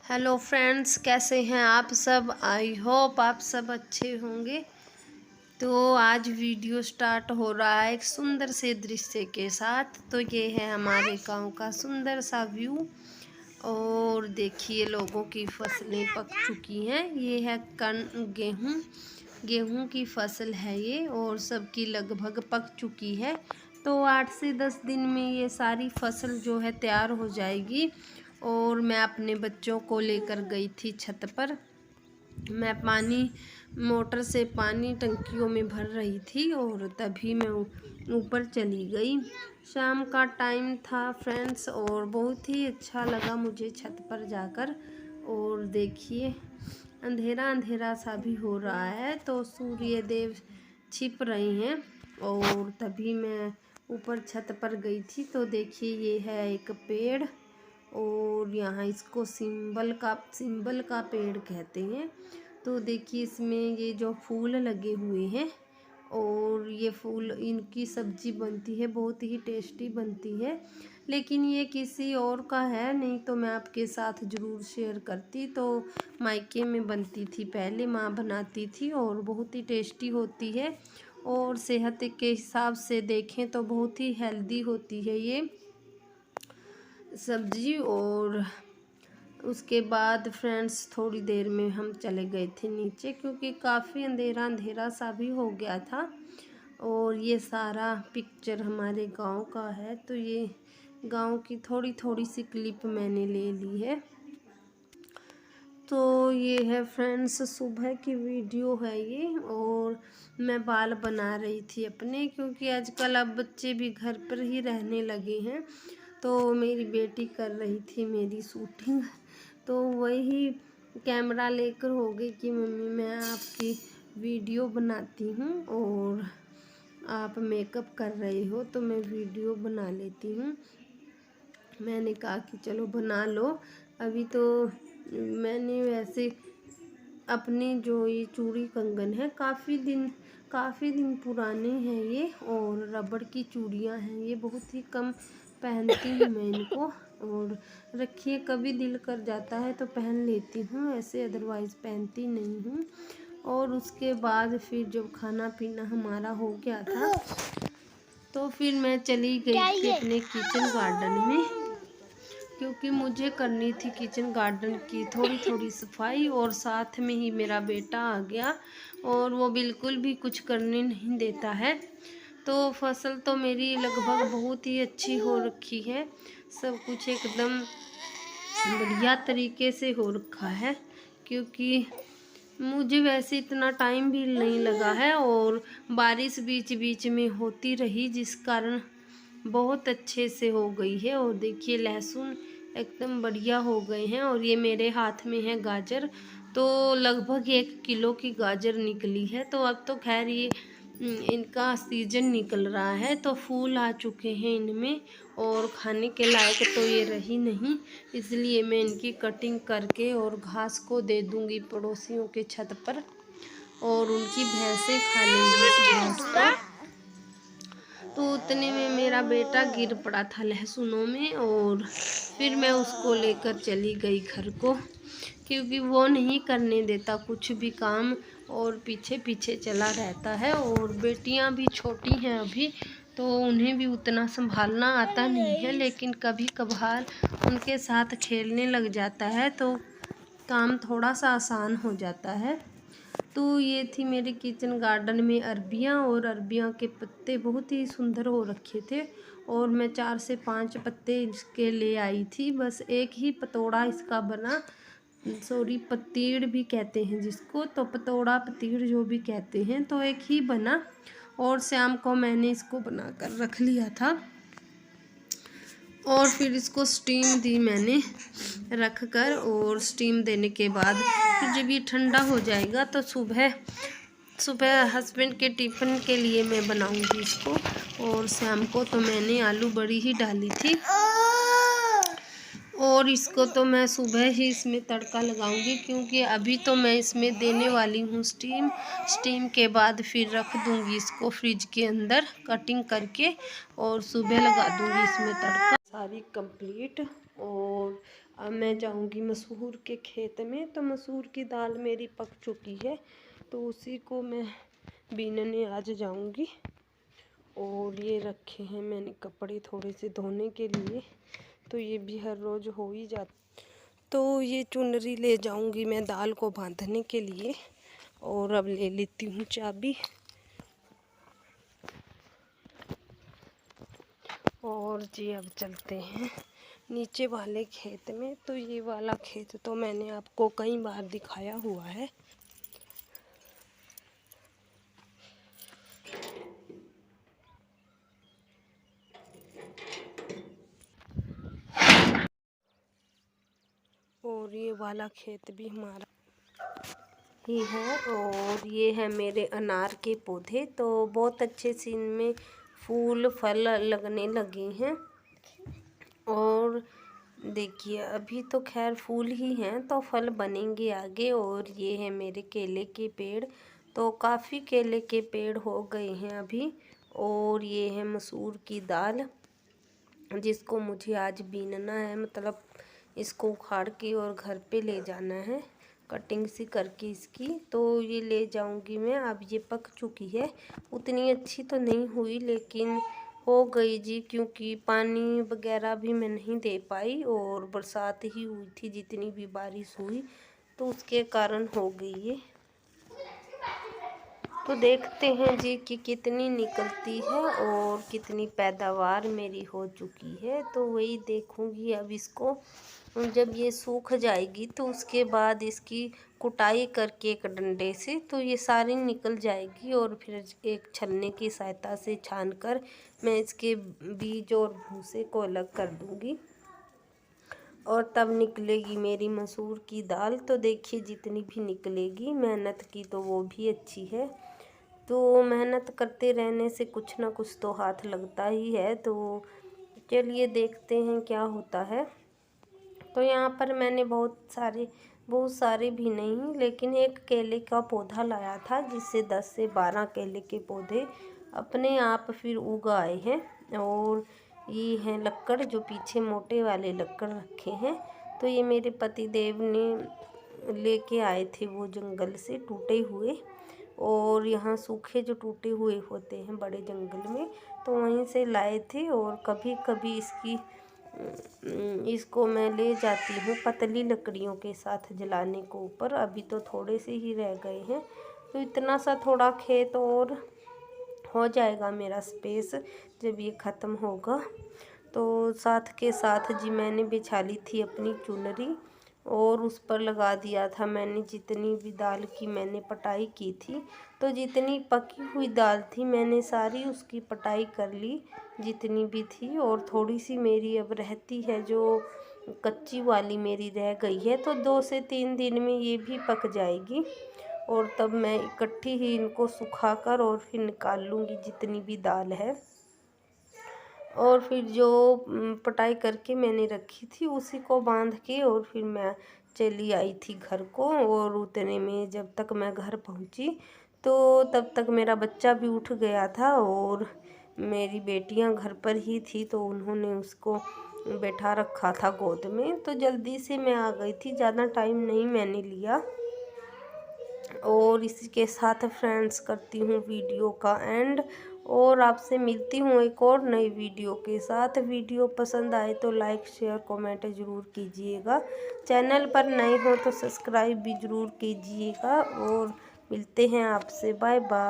Hello friends, कैसे हैं आप सब। आई होप आप सब अच्छे होंगे। तो आज वीडियो स्टार्ट हो रहा है एक सुंदर से दृश्य के साथ। तो ये है हमारे गांव का सुंदर सा व्यू। और देखिए, लोगों की फसलें पक चुकी हैं। ये है गेहूं की फसल है ये, और सबकी लगभग पक चुकी है। तो 8 से 10 दिन में ये सारी फसल जो है तैयार हो जाएगी। और मैं अपने बच्चों को लेकर गई थी छत पर। मैं मोटर से पानी टंकियों में भर रही थी, और तभी मैं ऊपर चली गई। शाम का टाइम था फ्रेंड्स, और बहुत ही अच्छा लगा मुझे छत पर जाकर। और देखिए, अंधेरा अंधेरा सा भी हो रहा है, तो सूर्य देव छिप रहे हैं। और तभी मैं ऊपर छत पर गई थी। तो देखिए, ये है एक पेड़, और यहाँ इसको सिंबल का पेड़ कहते हैं। तो देखिए, इसमें ये जो फूल लगे हुए हैं, और ये फूल, इनकी सब्जी बनती है, बहुत ही टेस्टी बनती है। लेकिन ये किसी और का है, नहीं तो मैं आपके साथ ज़रूर शेयर करती। तो मायके में बनती थी पहले, माँ बनाती थी, और बहुत ही टेस्टी होती है। और सेहत के हिसाब से देखें तो बहुत ही हेल्दी होती है ये सब्जी। और उसके बाद फ्रेंड्स, थोड़ी देर में हम चले गए थे नीचे, क्योंकि काफ़ी अंधेरा अंधेरा सा भी हो गया था। और ये सारा पिक्चर हमारे गांव का है। तो ये गांव की थोड़ी थोड़ी सी क्लिप मैंने ले ली है। तो ये है फ्रेंड्स, सुबह की वीडियो है ये। और मैं बाल बना रही थी अपने, क्योंकि आजकल अब बच्चे भी घर पर ही रहने लगे हैं। तो मेरी बेटी कर रही थी मेरी शूटिंग। तो वही कैमरा लेकर हो गई कि मम्मी, मैं आपकी वीडियो बनाती हूँ, और आप मेकअप कर रहे हो, तो मैं वीडियो बना लेती हूँ। मैंने कहा कि चलो बना लो। अभी तो मैंने वैसे अपनी जो ये चूड़ी कंगन है, काफ़ी दिन पुराने हैं ये, और रबड़ की चूड़ियाँ हैं ये, बहुत ही कम पहनती हूँ मैं इनको। और रखिए, कभी दिल कर जाता है तो पहन लेती हूँ, ऐसे अदरवाइज़ पहनती नहीं हूँ। और उसके बाद फिर जब खाना पीना हमारा हो गया था, तो फिर मैं चली गई थी अपने किचन गार्डन में, क्योंकि मुझे करनी थी किचन गार्डन की थोड़ी थोड़ी सफाई। और साथ में ही मेरा बेटा आ गया, और वो बिल्कुल भी कुछ करने नहीं देता है। तो फसल तो मेरी लगभग बहुत ही अच्छी हो रखी है, सब कुछ एकदम बढ़िया तरीके से हो रखा है। क्योंकि मुझे वैसे इतना टाइम भी नहीं लगा है, और बारिश बीच बीच में होती रही, जिस कारण बहुत अच्छे से हो गई है। और देखिए, लहसुन एकदम बढ़िया हो गए हैं। और ये मेरे हाथ में है गाजर, तो लगभग 1 किलो की गाजर निकली है। तो अब तो खैर ये इनका सीजन निकल रहा है, तो फूल आ चुके हैं इनमें, और खाने के लायक तो ये रही नहीं। इसलिए मैं इनकी कटिंग करके और घास को दे दूंगी पड़ोसियों के छत पर, और उनकी भैंसें खा लेंगी इस घास को। तो उतने में मेरा बेटा गिर पड़ा था लहसुनों में, और फिर मैं उसको लेकर चली गई घर को, क्योंकि वो नहीं करने देता कुछ भी काम, और पीछे पीछे चला रहता है। और बेटियां भी छोटी हैं अभी, तो उन्हें भी उतना संभालना आता नहीं है, लेकिन कभी कभार उनके साथ खेलने लग जाता है, तो काम थोड़ा सा आसान हो जाता है। तो ये थी मेरे किचन गार्डन में अरबियाँ, और अरबियाँ के पत्ते बहुत ही सुंदर हो रखे थे, और मैं 4 से 5 पत्ते इसके ले आई थी। बस एक ही पतोड़ा इसका बना, सॉरी, पतीड़ भी कहते हैं जिसको, तो पतोड़ा पतीड़ जो भी कहते हैं, तो एक ही बना। और शाम को मैंने इसको बनाकर रख लिया था, और फिर इसको स्टीम दी मैंने रख कर। और स्टीम देने के बाद फिर जब ये ठंडा हो जाएगा, तो सुबह सुबह हस्बैंड के टिफ़िन के लिए मैं बनाऊंगी इसको। और शाम को तो मैंने आलू बड़ी ही डाली थी, और इसको तो मैं सुबह ही इसमें तड़का लगाऊंगी, क्योंकि अभी तो मैं इसमें देने वाली हूँ स्टीम। स्टीम के बाद फिर रख दूंगी इसको फ्रिज के अंदर कटिंग करके, और सुबह लगा दूंगी इसमें तड़का। सारी कंप्लीट। और अब मैं जाऊंगी मसूर के खेत में। तो मसूर की दाल मेरी पक चुकी है, तो उसी को मैं बीनने आज जाऊंगी। और ये रखे हैं मैंने कपड़े थोड़े से धोने के लिए, तो ये भी हर रोज़ हो ही जाता। तो ये चुनरी ले जाऊंगी मैं दाल को बांधने के लिए। और अब ले लेती हूँ चाबी। और जी अब चलते हैं नीचे वाले खेत में। तो ये वाला खेत तो मैंने आपको कई बार दिखाया हुआ है। और ये वाला खेत भी हमारा ही है। और ये है मेरे अनार के पौधे, तो बहुत अच्छे से इनमें फूल फल लगने लगे हैं। और देखिए अभी तो खैर फूल ही हैं, तो फल बनेंगे आगे। और ये है मेरे केले के पेड़, तो काफ़ी केले के पेड़ हो गए हैं अभी। और ये है मसूर की दाल, जिसको मुझे आज बीनना है, मतलब इसको उखाड़ के और घर पे ले जाना है कटिंग सी करके इसकी। तो ये ले जाऊंगी मैं। अब ये पक चुकी है, उतनी अच्छी तो नहीं हुई लेकिन हो गई जी, क्योंकि पानी वगैरह भी मैं नहीं दे पाई और बरसात ही हुई थी, जितनी भी बारिश हुई तो उसके कारण हो गई ये। तो देखते हैं जी कि कितनी निकलती है और कितनी पैदावार मेरी हो चुकी है। तो वही देखूंगी अब इसको। जब ये सूख जाएगी तो उसके बाद इसकी कुटाई करके एक डंडे से, तो ये सारी निकल जाएगी। और फिर एक छलनी की सहायता से छानकर मैं इसके बीज और भूसे को अलग कर दूंगी, और तब निकलेगी मेरी मसूर की दाल। तो देखिए जितनी भी निकलेगी, मेहनत की तो वो भी अच्छी है। तो मेहनत करते रहने से कुछ ना कुछ तो हाथ लगता ही है। तो चलिए देखते हैं क्या होता है। तो यहाँ पर मैंने बहुत सारे भी नहीं, लेकिन एक केले का पौधा लाया था, जिससे 10 से 12 केले के पौधे अपने आप फिर उग आए हैं। और ये हैं लक्कड़, जो पीछे मोटे वाले लक्कड़ रखे हैं। तो ये मेरे पति देव ने लेके आए थे वो जंगल से टूटे हुए। और यहाँ सूखे जो टूटे हुए होते हैं बड़े जंगल में, तो वहीं से लाए थे। और कभी कभी इसको मैं ले जाती हूँ पतली लकड़ियों के साथ जलाने को ऊपर। अभी तो थोड़े से ही रह गए हैं, तो इतना सा थोड़ा खेत और हो जाएगा मेरा स्पेस जब ये ख़त्म होगा। तो साथ के साथ जी मैंने बिछा ली थी अपनी चुनरी, और उस पर लगा दिया था मैंने जितनी भी दाल की मैंने पटाई की थी। तो जितनी पकी हुई दाल थी मैंने सारी उसकी पटाई कर ली, जितनी भी थी। और थोड़ी सी मेरी अब रहती है, जो कच्ची वाली मेरी रह गई है। तो 2 से 3 दिन में ये भी पक जाएगी। और तब मैं इकट्ठी ही इनको सुखाकर और फिर निकाल लूँगी जितनी भी दाल है। और फिर जो पटाई करके मैंने रखी थी उसी को बांध के और फिर मैं चली आई थी घर को। और उतने में जब तक मैं घर पहुंची तो तब तक मेरा बच्चा भी उठ गया था, और मेरी बेटियां घर पर ही थी, तो उन्होंने उसको बैठा रखा था गोद में। तो जल्दी से मैं आ गई थी, ज़्यादा टाइम नहीं मैंने लिया। और इसी के साथ फ्रेंड्स करती हूँ वीडियो का एंड, और आपसे मिलती हूँ एक और नई वीडियो के साथ। वीडियो पसंद आए तो लाइक शेयर कमेंट ज़रूर कीजिएगा। चैनल पर नए हो तो सब्सक्राइब भी ज़रूर कीजिएगा। और मिलते हैं आपसे, बाय बाय।